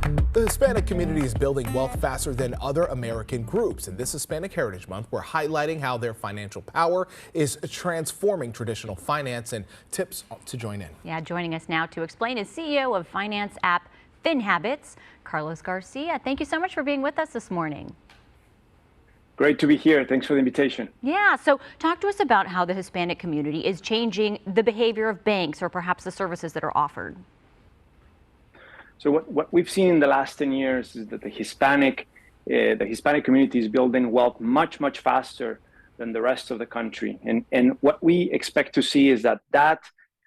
The Hispanic community is building wealth faster than other American groups. And this Hispanic Heritage Month, we're highlighting how their financial power is transforming traditional finance, and tips to join in. Yeah, joining us now to explain is CEO of finance app Finhabits, Carlos Garcia. Thank you so much for being with us this morning. Great to be here. Thanks for the invitation. Yeah, so talk to us about how the Hispanic community is changing the behavior of banks or perhaps the services that are offered. So what we've seen in the last 10 years is that the Hispanic community is building wealth much faster than the rest of the country. And what we expect to see is that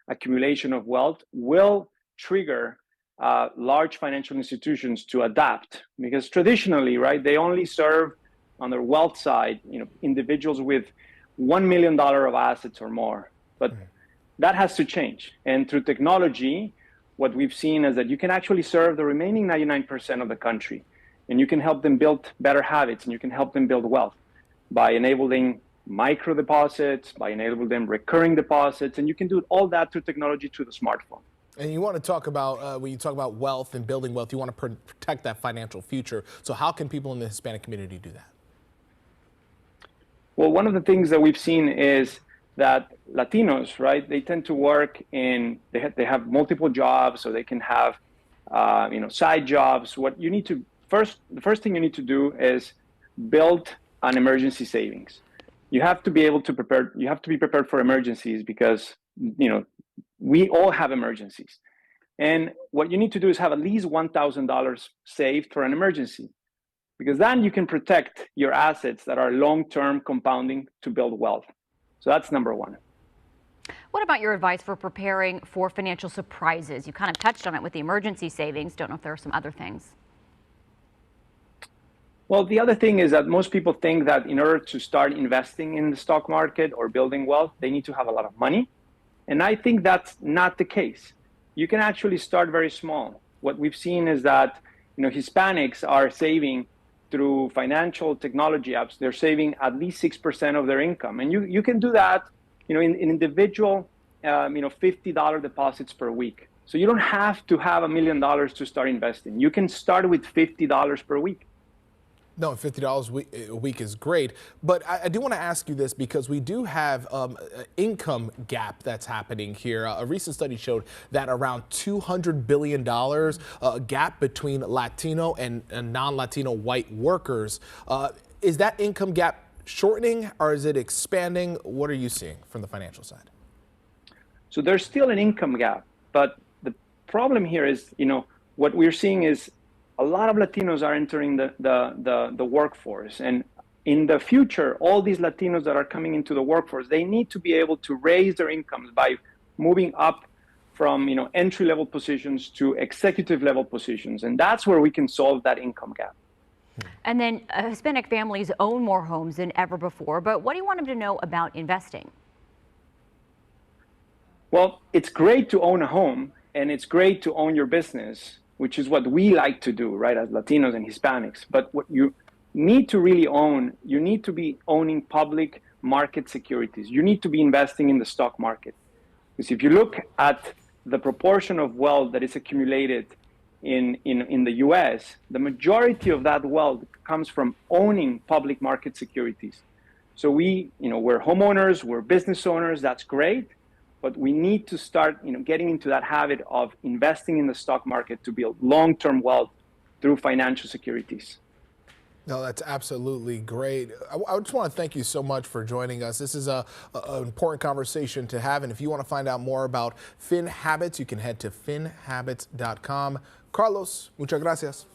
accumulation of wealth will trigger large financial institutions to adapt, because traditionally, right, they only serve on their wealth side, individuals with $1 million of assets or more. But that has to change. And through technology, what we've seen is that you can actually serve the remaining 99% of the country, and you can help them build better habits, and you can help them build wealth by enabling micro deposits, by enabling them recurring deposits, and you can do all that through technology, through the smartphone. And you want to talk about, when you talk about wealth and building wealth, you want to protect that financial future. So how can people in the Hispanic community do that? Well, one of the things that we've seen is that Latinos, right, they tend to work they have multiple jobs, so they can have, side jobs. What you need to the first thing you need to do is build an emergency savings. You have to be able to prepare. You have to be prepared for emergencies, because, we all have emergencies. And what you need to do is have at least $1,000 saved for an emergency, because then you can protect your assets that are long-term compounding to build wealth. So that's number one. What about your advice for preparing for financial surprises? You kind of touched on it with the emergency savings. Don't know if there are some other things. Well, the other thing is that most people think that in order to start investing in the stock market or building wealth, they need to have a lot of money. And I think that's not the case. You can actually start very small. What we've seen is that, Hispanics are saving through financial technology apps. They're saving at least 6% of their income. And you can do that, in individual, $50 deposits per week. So you don't have to have $1 million to start investing. You can start with $50 per week. No, $50 a week is great. But I do want to ask you this, because we do have an income gap that's happening here. A recent study showed that around $200 billion gap between Latino and non-Latino white workers. Is that income gap shortening, or is it expanding? What are you seeing from the financial side? So there's still an income gap. But the problem here is, what we're seeing is a lot of Latinos are entering the workforce. And in the future, all these Latinos that are coming into the workforce, they need to be able to raise their incomes by moving up from, entry-level positions to executive-level positions. And that's where we can solve that income gap. And then Hispanic families own more homes than ever before. But what do you want them to know about investing? Well, it's great to own a home, and it's great to own your business, which is what we like to do, right, as Latinos and Hispanics. But what you need to really own, you need to be owning public market securities. You need to be investing in the stock market. Because if you look at the proportion of wealth that is accumulated in the US, the majority of that wealth comes from owning public market securities. So we're homeowners, we're business owners, that's great. But we need to start, getting into that habit of investing in the stock market to build long-term wealth through financial securities. No, that's absolutely great. I just want to thank you so much for joining us. This is an important conversation to have. And if you want to find out more about Finhabits, you can head to finhabits.com. Carlos, muchas gracias.